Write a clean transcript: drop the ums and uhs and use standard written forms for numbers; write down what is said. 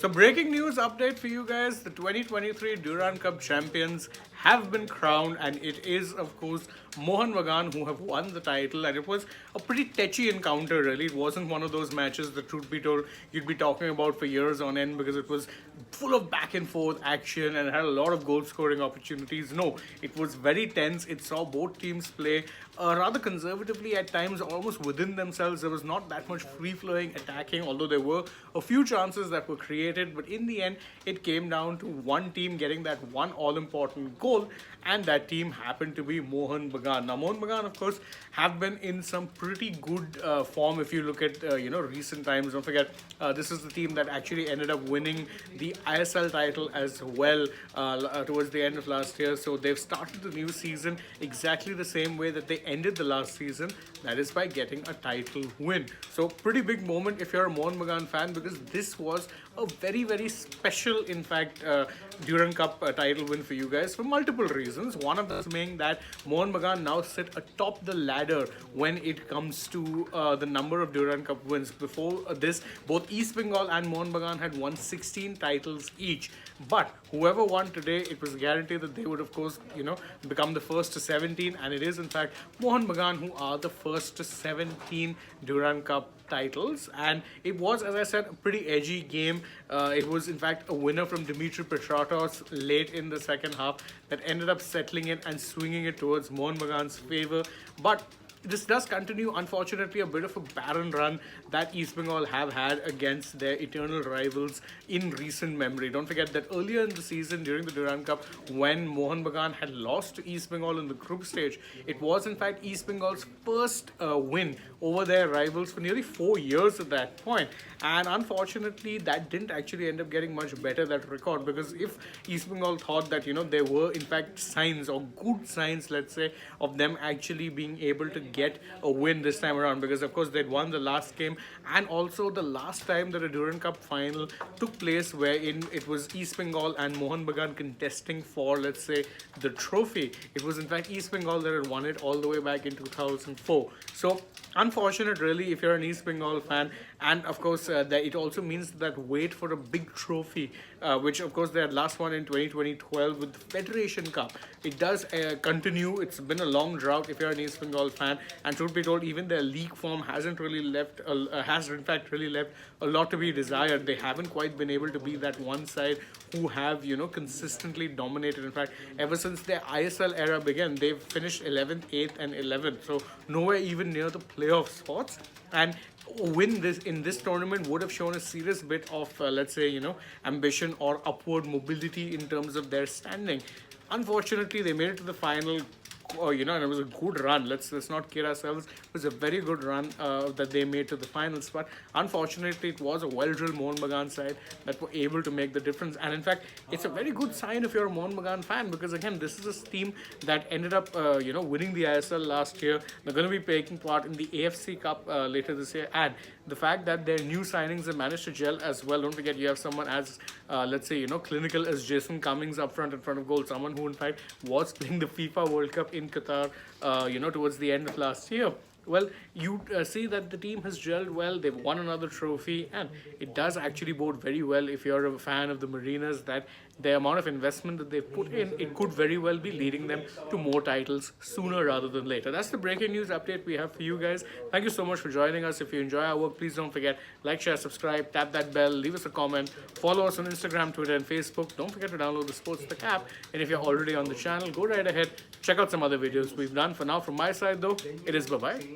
So breaking news update for you guys, the 2023 Durand Cup champions have been crowned, and it is of course Mohun Bagan who have won the title, and it was a pretty touchy encounter really. It wasn't one of those matches that, truth be told, you'd be talking about for years on end because it was full of back and forth action and had a lot of goal scoring opportunities. No, it was very tense. It saw both teams play rather conservatively at times, almost within themselves. There was not that much free flowing attacking, although there were a few chances that were created. But in the end, it came down to one team getting that one all important goal, and that team happened to be Mohun Bagan. Now, Mohun Bagan, of course, have been in some pretty good form if you look at recent times. Don't forget, this is the team that actually ended up winning the ISL title as well towards the end of last year. So they've started the new season exactly the same way that they ended the last season, that is by getting a title win. So pretty big moment if you're a Mohun Bagan fan, because this was a very, very special, in fact, Durand Cup title win for you guys for multiple reasons. One of them being that Mohun Bagan now sit atop the ladder when it comes to the number of Durand Cup wins. Before this, both East Bengal and Mohun Bagan had won 16 titles each. But whoever won today, it was guaranteed that they would, of course, become the first to 17. And it is, in fact, Mohun Bagan who are the first to 17 Durand Cup titles. And it was, as I said, a pretty edgy game. It was, in fact, a winner from Dimitri Petratos late in the second half that ended up settling it and swinging it towards Mohun Bagan's favor. But this does continue, unfortunately, a bit of a barren run that East Bengal have had against their eternal rivals in recent memory. Don't forget that earlier in the season, during the Durand Cup, when Mohun Bagan had lost to East Bengal in the group stage, it was in fact East Bengal's first win over their rivals for nearly 4 years at that point. And unfortunately, that didn't actually end up getting much better, that record, because if East Bengal thought that, there were in fact signs, or good signs, let's say, of them actually being able to get a win this time around, because of course they'd won the last game, and also the last time that a Durand Cup final took place wherein it was East Bengal and Mohun Bagan contesting for, let's say, the trophy. It was in fact East Bengal that had won it all the way back in 2004. So unfortunate really if you're an East Bengal fan, and of course that it also means that wait for a big trophy, which of course they had last one in 2012 with the Federation Cup. It does continue. It's been a long drought if you're an East Bengal fan, and truth be told, even their league form hasn't really left has in fact really left a lot to be desired. They haven't quite been able to be that one side who have consistently dominated. In fact, ever since their ISL era began, they've finished 11th, 8th and 11th, so nowhere even near the playoff spots. And win this in this tournament would have shown a serious bit of let's say ambition or upward mobility in terms of their standing. Unfortunately, they made it to the final, and it was a good run. Let's not kid ourselves. It was a very good run that they made to the finals. But unfortunately, it was a well-drilled Mohun Bagan side that were able to make the difference. And in fact, it's a very good sign if you're a Mohun Bagan fan, because again, this is a team that ended up winning the ISL last year. They're going to be taking part in the AFC Cup later this year, and the fact that their new signings have managed to gel as well. Don't forget, you have someone as let's say clinical as Jason Cummings up front in front of goal, someone who in fact was playing the FIFA World Cup in Qatar towards the end of last year. Well, you see that the team has gelled well. They've won another trophy, and it does actually bode very well if you're a fan of the Mariners, that the amount of investment that they've put in, it could very well be leading them to more titles sooner rather than later. That's the breaking news update we have for you guys. Thank you so much for joining us. If you enjoy our work, please don't forget, like, share, subscribe, tap that bell, leave us a comment, follow us on Instagram, Twitter and Facebook. Don't forget to download the SportsTak app, and if you're already on the channel, go right ahead, check out some other videos we've done. For now, from my side though, it is bye-bye.